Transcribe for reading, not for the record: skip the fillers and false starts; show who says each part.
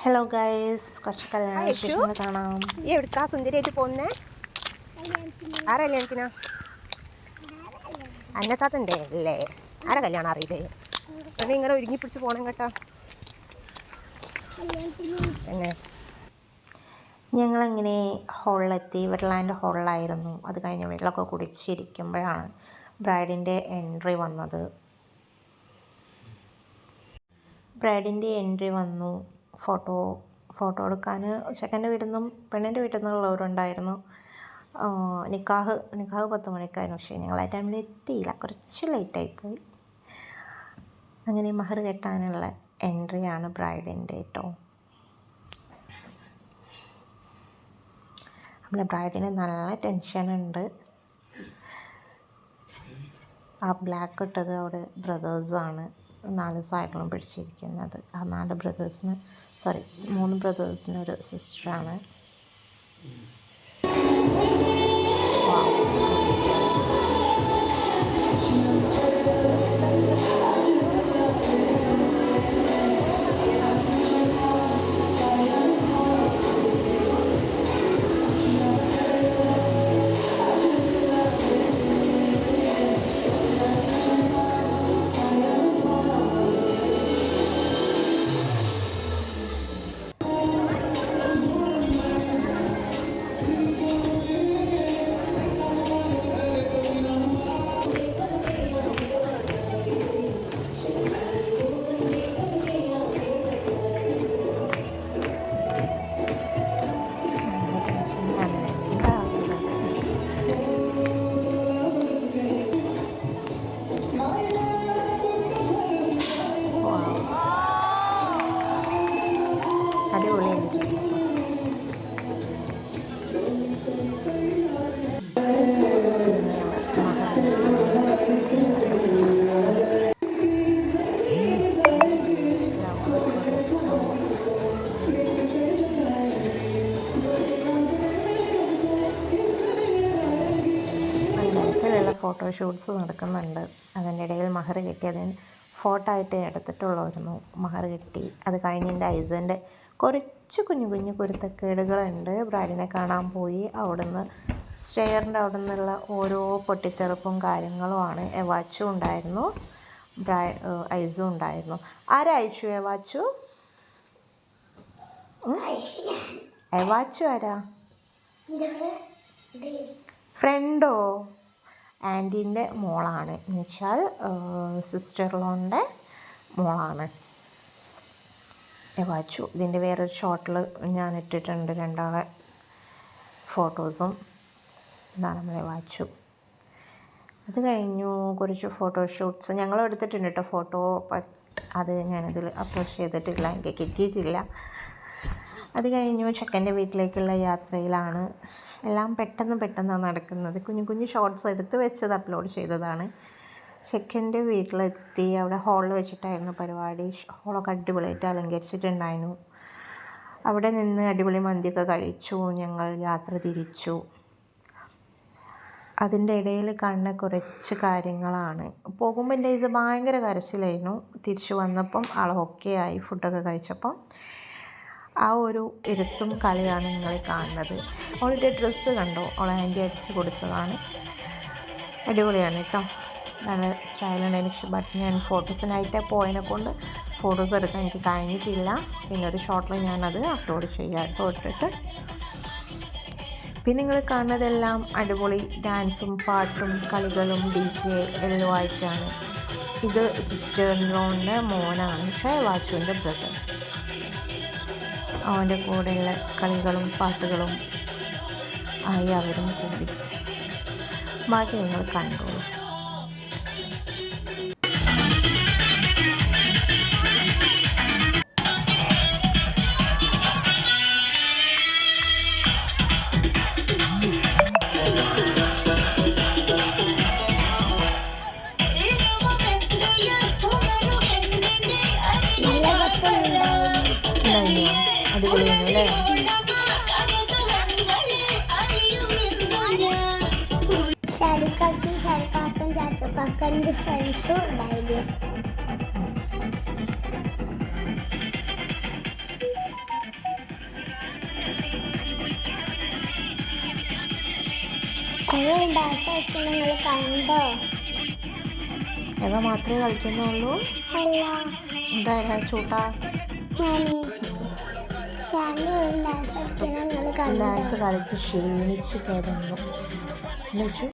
Speaker 1: Hello guys, കുറച്ച് കല്യാണം കാണാം.
Speaker 2: എവിടുക്കാ സുന്ദരിയായിട്ട് പോകുന്നേ? ആരാ കല്യാണത്തിനാ? അന്നത്താത്തൻ്റെ അല്ലേ? ആരാ കല്യാണം അറിയില്ലേ? പിന്നെ ഇങ്ങനെ ഒരുങ്ങി പിടിച്ച് പോകണം കേട്ടോ. പിന്നെ
Speaker 1: ഞങ്ങളങ്ങനെ ഹോളിലെത്തി. വെഡ്ലാൻഡ് ഹോളിലായിരുന്നു. അത് കഴിഞ്ഞ് വെള്ളമൊക്കെ കുടിച്ചിരിക്കുമ്പോഴാണ് ബ്രൈഡിൻ്റെ എൻട്രി വന്നത്. വന്നു. ഫോട്ടോ എടുക്കാൻ ചെക്കൻ്റെ വീട്ടിൽ നിന്നും പെണ്ണിൻ്റെ വീട്ടിൽ നിന്നുള്ളവരുണ്ടായിരുന്നു. നിക്കാഹ് 10 മണിക്കായിരുന്നു. പക്ഷേ ഞങ്ങൾ ആ ടൈമിൽ എത്തിയില്ല, കുറച്ച് ലേറ്റായിപ്പോയി. അങ്ങനെ മഹർ കെട്ടാനുള്ള എൻട്രിയാണ് ബ്രൈഡിൻ്റെ കേട്ടോ. നമ്മുടെ ബ്രൈഡിന് നല്ല ടെൻഷനുണ്ട്. ആ ബ്ലാക്ക് ഇട്ടത് അവിടെ ബ്രദേഴ്സാണ് 4 സൈഡിലും പിടിച്ചിരിക്കുന്നത്. ആ 3 ബ്രദേഴ്സിന് ഒരു സിസ്റ്ററാണ്. ഫോട്ടോഷൂട്ട്സ് നടക്കുന്നുണ്ട്. അതിൻ്റെ ഇടയിൽ മഹർ കെട്ടി അതിന് ഫോട്ടോ ആയിട്ട് എടുത്തിട്ടുള്ളായിരുന്നു. മഹർ കെട്ടി അത് കഴിഞ്ഞിട്ട് ഐസിൻ്റെ കുറച്ച് കുഞ്ഞു കുരുത്തക്കേടുകളുണ്ട്. ബ്രൈഡിനെ കാണാൻ പോയി. അവിടുന്ന് സ്റ്റെയറിൻ്റെ അവിടെ നിന്നുള്ള ഓരോ പൊട്ടിത്തെറുപ്പും കാര്യങ്ങളുമാണ്. എവാച്ചു ഉണ്ടായിരുന്നു, ഐസും ഉണ്ടായിരുന്നു. ആരാ അയച്ചു? എവാച്ചു ആരാ? ഫ്രണ്ടോ? ആൻറ്റീൻ്റെ മോളാണ്, എന്നുവെച്ചാൽ സിസ്റ്റർ ലോൻ്റെ മോളാണ് എവാച്ചു. ഇതിൻ്റെ വേറൊരു ഷോട്ടിൽ ഞാൻ ഇട്ടിട്ടുണ്ട് 2 ആളെ ഫോട്ടോസും. ഇതാണ് നമ്മൾ എവാച്ചു. അത് കഴിഞ്ഞു കുറച്ച് ഫോട്ടോഷൂട്ട്സ് ഞങ്ങളും എടുത്തിട്ടുണ്ട് കേട്ടോ ഫോട്ടോ. അത് ഞാനതിൽ അപ്ലോഡ് ചെയ്തിട്ടില്ല, എനിക്ക് കിട്ടിയിട്ടില്ല. അത് കഴിഞ്ഞു ചെക്കൻ്റെ വീട്ടിലേക്കുള്ള യാത്രയിലാണ്. എല്ലാം പെട്ടെന്ന് നടക്കുന്നത്. കുഞ്ഞു ഷോർട്സ് എടുത്ത് വെച്ചത് അപ്ലോഡ് ചെയ്തതാണ്. ചെക്കൻ്റെ വീട്ടിലെത്തി. അവിടെ ഹാളിൽ വെച്ചിട്ടായിരുന്നു പരിപാടി. ഹാളൊക്കെ അടിപൊളിയായിട്ട് അലങ്കരിച്ചിട്ടുണ്ടായിരുന്നു. അവിടെ നിന്ന് അടിപൊളി മന്തിയൊക്കെ കഴിച്ചു. ഞങ്ങൾ യാത്ര തിരിച്ചു. അതിൻ്റെ ഇടയിൽ കാണുന്ന കുറച്ച് കാര്യങ്ങളാണ്. പോകുമ്പോൾ എൻ്റെ ഇത് ഭയങ്കര കരച്ചിലായിരുന്നു. തിരിച്ചു വന്നപ്പം ആൾ ഓക്കെ ആയി. ഫുഡൊക്കെ കഴിച്ചപ്പം ആ ഒരു ഇരുത്തും കളിയാണ് നിങ്ങൾ കാണുന്നത്. അവളുടെ ഡ്രസ്സ് കണ്ടോ? അവളെ ആൻറ്റി അടിച്ച് കൊടുത്തതാണ്. അടിപൊളിയാണ് കേട്ടോ, നല്ല സ്റ്റൈലുണ്ട്. ബട്ട് ഞാൻ ഫോട്ടോസിനായിട്ട് പോയതിനെ കൊണ്ട് ഫോട്ടോസ് എടുക്കാൻ എനിക്ക് കഴിഞ്ഞിട്ടില്ല. പിന്നൊരു ഷോട്ടിൽ ഞാനത് അപ്ലോഡ് ചെയ്യാം കേട്ടോ ഇട്ടിട്ട്. പിന്നെ നിങ്ങൾ കാണുന്നതെല്ലാം അടിപൊളി ഡാൻസും പാട്ടും കളികളും DJ എല്ലാം ആയിട്ടാണ്. ഇത് സിസ്റ്റർ ലോൻ്റെ മോനാണ്, വാച്ചുവിൻ്റെ ബ്രദർ. അവൻ്റെ കൂടെയുള്ള കളികളും പാട്ടുകളും ആയി അവരും കൂടി. ബാക്കി നിങ്ങൾ കണ്ടോളൂ. അടിപൊളിയാണ് അല്ലേ?
Speaker 3: ഷാരിക്കാക്കും ചാത്തുക്കാക്കൻ്റെ ഫ്രണ്ട്സും ഉണ്ടായിരുന്നു. ഞങ്ങൾ ഡാൻസ് കളിക്കുന്ന നിങ്ങൾ കണ്ടോ?
Speaker 1: എവ മാത്രമേ കളിക്കുന്നുള്ളൂ?
Speaker 3: അല്ല,
Speaker 1: എന്തായാലും ചൂട്ടാ
Speaker 3: ഫാമിലി ഡാൻസ് കളിക്കുന്ന നിങ്ങൾ കണ്ടോ?
Speaker 1: ഡാൻസ് കളിച്ച് ക്ഷീണിച്ച് കിടന്നു.